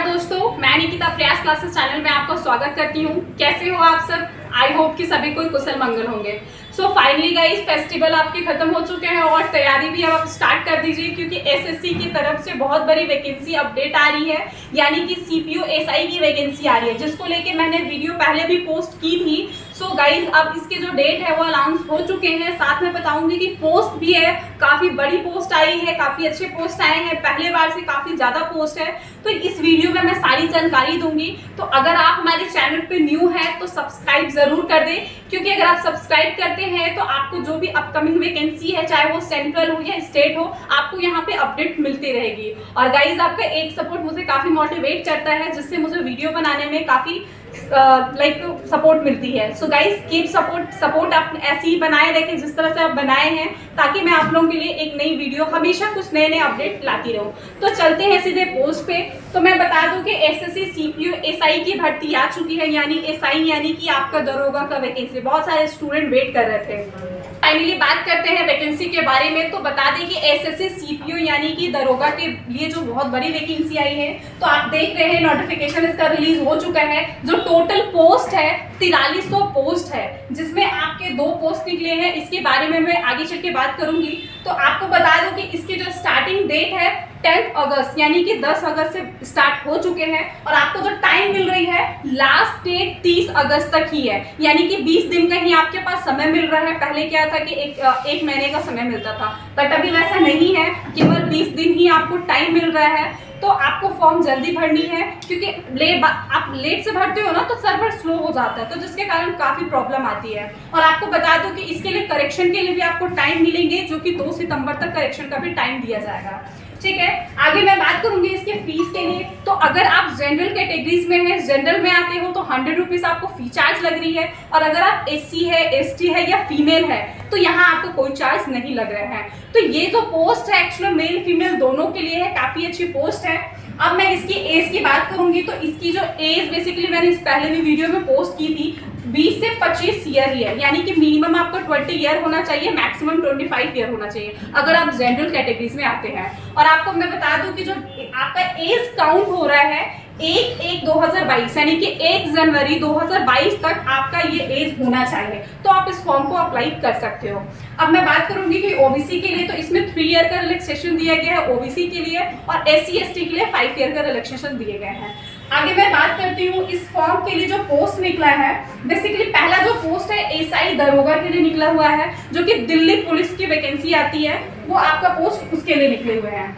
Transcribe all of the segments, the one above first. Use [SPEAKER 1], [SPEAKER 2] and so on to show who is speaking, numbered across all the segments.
[SPEAKER 1] नमस्कार दोस्तों, मैं निकिता प्रयास क्लासेस चैनल में आपका स्वागत करती हूँ। कैसे हो आप सब? आई होप कि सभी कोई कुशल मंगल होंगे। सो फाइनली गाइस, फेस्टिवल आपके खत्म हो चुके हैं और तैयारी भी अब आप स्टार्ट कर दीजिए, क्योंकि एसएससी की तरफ से बहुत बड़ी वैकेंसी अपडेट आ रही है, यानी कि सीपीयू एसआई की वैकेंसी आ रही है, जिसको लेके मैंने वीडियो पहले भी पोस्ट की थी। सो गाइस, अब इसके जो डेट है वो अनाउंस हो चुके हैं। साथ में बताऊंगी कि पोस्ट भी है, काफी बड़ी पोस्ट आई है, काफी अच्छे पोस्ट आए हैं, पहले बार से काफी ज्यादा पोस्ट है। तो इस वीडियो में मैं सारी जानकारी दूंगी। तो अगर आप हमारे चैनल पे न्यू है तो सब्सक्राइब जरूर कर दें, क्योंकि अगर आप सब्सक्राइब करते हैं तो आपको जो भी अपकमिंग वैकेंसी है, चाहे वो सेंट्रल हो या स्टेट हो, आपको यहाँ पे अपडेट मिलती रहेगी। और गाइज, आपका एक सपोर्ट मुझे काफी मोटिवेट करता है, जिससे मुझे वीडियो बनाने में काफी सपोर्ट मिलती है। सो गाइज, कीप सपोर्ट आप ऐसे ही बनाए रखें जिस तरह से आप बनाए हैं, ताकि मैं आप लोगों के लिए एक नई वीडियो हमेशा कुछ नए अपडेट लाती रहूं। तो चलते हैं सीधे पोस्ट पे। तो मैं बता दूं कि एसएससी सीपीयू एसआई की भर्ती आ चुकी है, यानी एसआई यानी कि आपका दरोगा का वैकेंसी। बहुत सारे स्टूडेंट वेट कर रहे थे। फाइनली बात करते हैं वैकेंसी के बारे में। तो बता दें कि एसएससी सीपीयू यानी कि दरोगा के लिए जो बहुत बड़ी वैकेंसी आई है, तो आप देख रहे हैं नोटिफिकेशन इसका रिलीज हो चुका है। जो टोटल पोस्ट है 4300 पोस्ट है, जिसमें आपके 2 पोस्ट निकले हैं। इसके बारे में मैं आगे चल के बात करूंगी। तो आपको बता दूं कि इसकी जो स्टार्टिंग डेट है 10 अगस्त यानी कि 10 अगस्त से स्टार्ट हो चुके हैं, और आपको जो टाइम मिल रही है लास्ट डेट 30 अगस्त तक ही है, यानी कि 20 दिन का ही आपके पास समय मिल रहा है। पहले क्या था कि एक महीने का समय मिलता था, बट अभी वैसा नहीं है, केवल 20 दिन ही आपको टाइम मिल रहा है। तो आपको फॉर्म जल्दी भरनी है, क्योंकि आप लेट से भरते हो ना तो सर्वर स्लो हो जाता है, तो जिसके कारण काफी प्रॉब्लम आती है। और आपको बता दूं कि इसके लिए करेक्शन के लिए भी आपको टाइम मिलेंगे, जो कि 2 सितंबर तक करेक्शन का भी टाइम दिया जाएगा। ठीक है, आगे मैं बात करूंगी इसके फीस के लिए। तो अगर आप जनरल कैटेगरीज में हैं, जनरल में आते हो, तो 100 रुपीज आपको फी चार्ज लग रही है। और अगर आप एससी है, एसटी है या फीमेल है, तो यहाँ आपको कोई चार्ज नहीं लग रहा है। तो ये जो पोस्ट है एक्चुअली मेल फीमेल दोनों के लिए है, काफी अच्छी पोस्ट है। अब मैं इसकी एज की बात करूंगी। तो इसकी जो एज बेसिकली मैंने इस पहले भी वीडियो में पोस्ट की थी, 20 से 25 ईयर ही है, यानी कि मिनिमम आपका 20 ईयर होना चाहिए, मैक्सिमम 25 ईयर होना चाहिए, अगर आप जनरल कैटेगरीज में आते हैं। और आपको मैं बता दूं कि जो आपका एज काउंट हो रहा है 1/1/2022 यानी कि 1 जनवरी 2022 तक आपका ये एज होना चाहिए, तो आप इस फॉर्म को अप्लाई कर सकते हो। अब मैं बात करूंगी कि ओबीसी के लिए, तो इसमें 3 ईयर का रिलैक्सेशन दिया गया है ओबीसी के लिए, और एससी एसटी के लिए 5 ईयर का रिलैक्सेशन दिए गए हैं। आगे मैं बात करती हूँ इस फॉर्म के लिए जो पोस्ट निकला है। बेसिकली पहला जो पोस्ट है एसआई दरोगा के लिए निकला हुआ है, जो कि दिल्ली पुलिस की वैकेंसी आती है, वो आपका पोस्ट उसके लिए निकले हुए हैं।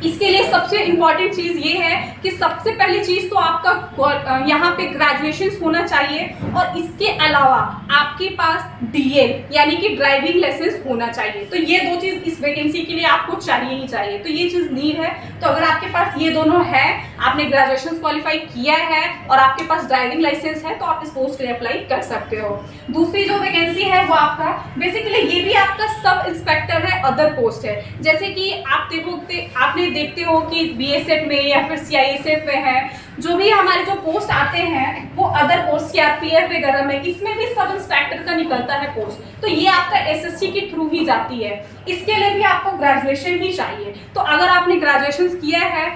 [SPEAKER 1] इसके लिए सबसे इंपॉर्टेंट चीज ये है कि सबसे पहली चीज तो आपका यहाँ पे ग्रेजुएशन होना चाहिए, और इसके अलावा आपके पास डीएल यानी कि ड्राइविंग लाइसेंस होना चाहिए। तो ये 2 चीज इस वैकेंसी के लिए आपको चाहिए ही चाहिए, तो ये चीज नीड है। तो अगर आपके पास ये दोनों है, आपने ग्रेजुएशन क्वालिफाई किया है और आपके पास ड्राइविंग लाइसेंस है, तो आप इस पोस्ट के लिए अप्लाई कर सकते हो। दूसरी जो वैकेंसी है वो आपका बेसिकली ये भी आपका सब इंस्पेक्टर है, अदर पोस्ट है। जैसे कि आपने देखते हो कि बीएसएफ में या फिर सीआईएसएफ में है, जो भी हमारे जो पोस्ट आते हैं वो अदर पोस्ट सीआरपीएफ वगैरह में, इसमें भी सब इंस्पेक्टर का निकलता है पोस्ट। तो ये आपका एसएससी के थ्रू ही जाती है। इसके लिए भी आपको ग्रेजुएशन ही चाहिए। तो अगर आपने ग्रेजुएशन किया है,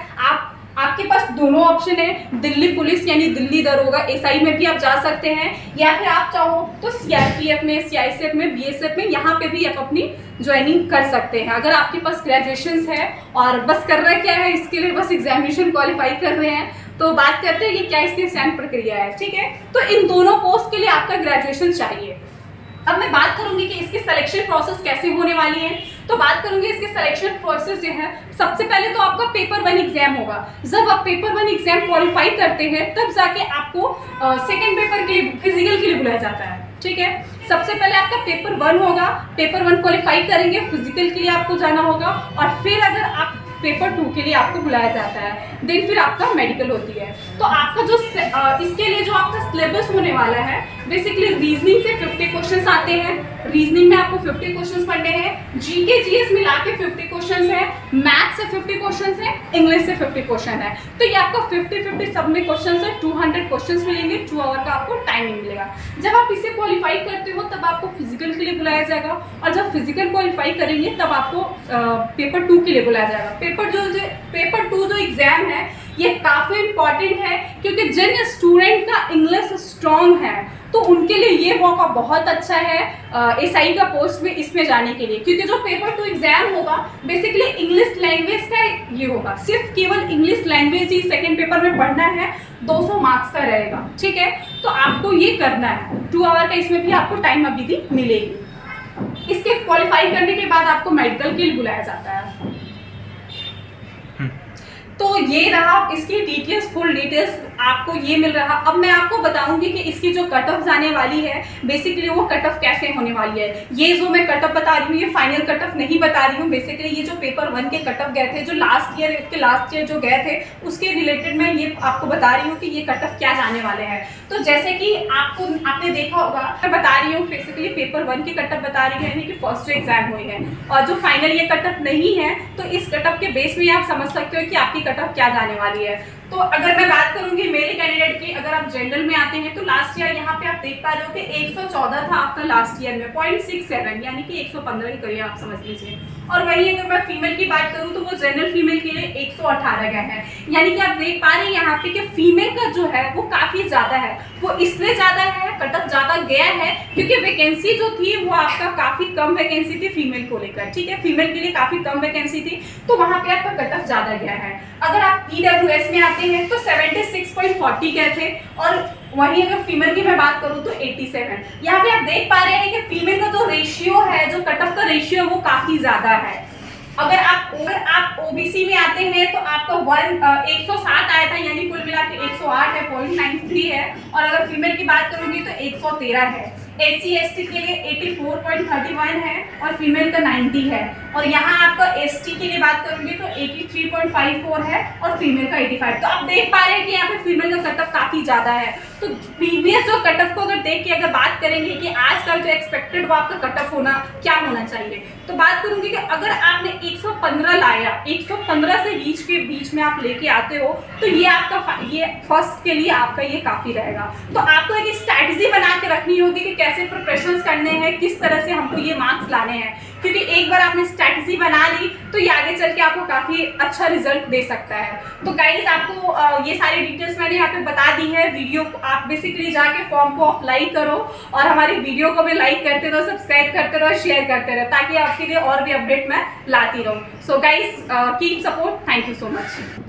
[SPEAKER 1] आपके पास दोनों ऑप्शन है, दिल्ली पुलिस यानी दिल्ली दरोगा एसआई में भी आप जा सकते हैं, या फिर आप चाहो तो सीआरपीएफ में, सीआईएसएफ में, बीएसएफ में, यहाँ पे भी आप अपनी ज्वाइनिंग कर सकते हैं, अगर आपके पास ग्रेजुएशन है। और बस कर रहा क्या है, इसके लिए बस एग्जामिनेशन क्वालिफाई कर रहे हैं। तो बात करते हैं कि क्या इसकी स्टैंड प्रक्रिया है। ठीक है, तो इन दोनों पोस्ट के लिए आपका ग्रेजुएशन चाहिए। अब मैं बात करूंगी कि इसकी सिलेक्शन प्रोसेस कैसे होने वाली है। तो बात करूंगी इसके सिलेक्शन प्रोसेस जो है, सबसे पहले तो आपका पेपर 1 एग्जाम होगा। जब आप पेपर 1 एग्जाम क्वालिफाई करते हैं, तब जाके आपको सेकंड पेपर के लिए, फिजिकल के लिए बुलाया जाता है। ठीक है, सबसे पहले आपका पेपर 1 होगा, पेपर 1 क्वालिफाई करेंगे, फिजिकल के लिए आपको जाना होगा, और फिर अगर आप पेपर 2 के लिए आपको बुलाया जाता है, देन फिर आपका मेडिकल होती है। तो आपका जो इसके लिए जो आपका सिलेबस होने वाला है, बेसिकली रीजनिंग से 50 क्वेश्चंस आते हैं। रीजनिंग में आपको 50 क्वेश्चंस पढ़ने हैं, जीके जीएस मिला के 50 क्वेश्चंस है, मैथ से 50 क्वेश्चंस है, इंग्लिश से 50 क्वेश्चन है। तो ये आपका 50-50 सब में क्वेश्चंस है, 200 क्वेश्चंस मिलेंगे, 2 आवर का आपको टाइमिंग मिलेगा। जब आप इसे क्वालिफाई करते हो तब आपको फिजिकल के लिए बुलाया जाएगा, और जब फिजिकल क्वालिफाई करेंगे तब आपको पेपर 2 के लिए बुलाया जाएगा। पेपर 2 जो एग्जाम है ये काफी इम्पॉर्टेंट है क्योंकि जिन स्टूडेंट का इंग्लिश स्ट्रॉन्ग है तो उनके लिए ये मौका बहुत अच्छा है एसआई का पोस्ट में इसमें जाने के लिए, क्योंकि जो पेपर 2 एग्जाम होगा बेसिकली इंग्लिश लैंग्वेज का ये होगा, सिर्फ केवल इंग्लिश लैंग्वेज ही सेकंड पेपर में पढ़ना है, 200 मार्क्स का रहेगा। ठीक है, तो आपको ये करना है, 2 आवर का इसमें भी आपको टाइम अभी भी मिलेगी। इसके क्वालिफाई करने के बाद आपको मेडिकल के लिए बुलाया जाता है। तो ये रहा इसकी डिटेल्स, फुल डिटेल्स आपको ये मिल रहा। अब मैं आपको बताऊंगी कि इसकी जो कट ऑफ जाने वाली है बेसिकली वो कट ऑफ कैसे होने वाली है। ये जो मैं कट ऑफ बता रही हूँ ये फाइनल कट ऑफ नहीं बता रही हूँ, बेसिकली ये जो पेपर 1 के कट ऑफ गए थे, जो लास्ट ईयर जो गए थे उसके रिलेटेड मैं ये आपको बता रही हूँ कि ये कट ऑफ क्या जाने वाले हैं। तो जैसे कि आपने देखा होगा, मैं बता रही हूँ बेसिकली पेपर 1 के कट ऑफ बता रही हूँ, यानी कि फर्स्ट एग्जाम हुई है, और जो फाइनल ये कट ऑफ नहीं है तो इस कट ऑफ के बेस में आप समझ सकते हो कि आपकी कट ऑफ क्या जाने वाली है। तो अगर मैं बात करूंगी मेरे कैंडिडेट की, अगर आप जनरल में आते हैं तो लास्ट ईयर यहाँ पे आप देख पा रहे हो कि 114 था आपका लास्ट ईयर में, 0.67 यानी कि 115 के करिए आप समझ लीजिए। और वही अगर मैं फीमेल की बात करूँ तो वो जनरल फीमेल के लिए 118 गया है, यानी कि आप देख पा रहे हैं यहाँ पे कि फीमेल का जो है वो काफी ज्यादा है। वो इसलिए ज्यादा है, कट ऑफ ज्यादा गया है क्योंकि वैकेंसी जो थी वो आपका काफी कम वैकेंसी थी फीमेल को लेकर। ठीक है, फीमेल के लिए काफी कम वैकेंसी थी तो वहां पे आपका कट ऑफ ज्यादा गया है। अगर आप ईडब्ल्यूएस में आते हैं तो 76.40 गए थे, और वहीं अगर फीमेल की मैं बात करूं तो 87। यहाँ पे आप देख पा रहे हैं कि फीमेल का जो रेशियो है, जो कट ऑफ का रेशियो है वो काफी ज्यादा है। अगर आप ओबीसी में आते हैं तो आपका 107 आया था, यानी कुल मिला के 108 है, 0.93 है। और अगर फीमेल की बात करूंगी तो 113 है। SC/ST के लिए 84.31 है और फीमेल का 90 है। और यहाँ आपका ST के लिए बात करूंगी तो 83.54 है और फीमेल का 85। तो आप देख पा रहे हैं कि यहाँ पे फीमेल का कट ऑफ काफी ज्यादा है। तो प्रीवियस जो कट ऑफ को अगर देख के अगर बात करेंगे कि आज का जो एक्सपेक्टेड वो आपका कट ऑफ होना क्या होना चाहिए, तो बात करूंगी कि अगर आपने 115 लाया, 115 से 20 के बीच में आप लेके आते हो तो ये आपका ये फर्स्ट के लिए आपका ये काफी रहेगा। तो आपको एक स्ट्रैटेजी बना के रखनी होगी कि कैसे प्रिपरेशंस करने हैं, किस तरह से हमको ये मार्क्स लाने हैं, क्योंकि एक बार आपने स्ट्रैटेजी बना ली तो ये आगे चल के आपको काफी अच्छा रिजल्ट दे सकता है। तो गाइस आपको ये सारी डिटेल्स मैंने यहाँ पे बता दी है। वीडियो को आप बेसिकली जाके फॉर्म को अप्लाई करो और हमारी वीडियो को भी लाइक करते रहो, सब्सक्राइब करते रहो, शेयर करते रहो, ताकि आपके लिए और भी अपडेट मैं लाती रहूँ। So guys keep support, thank you so much.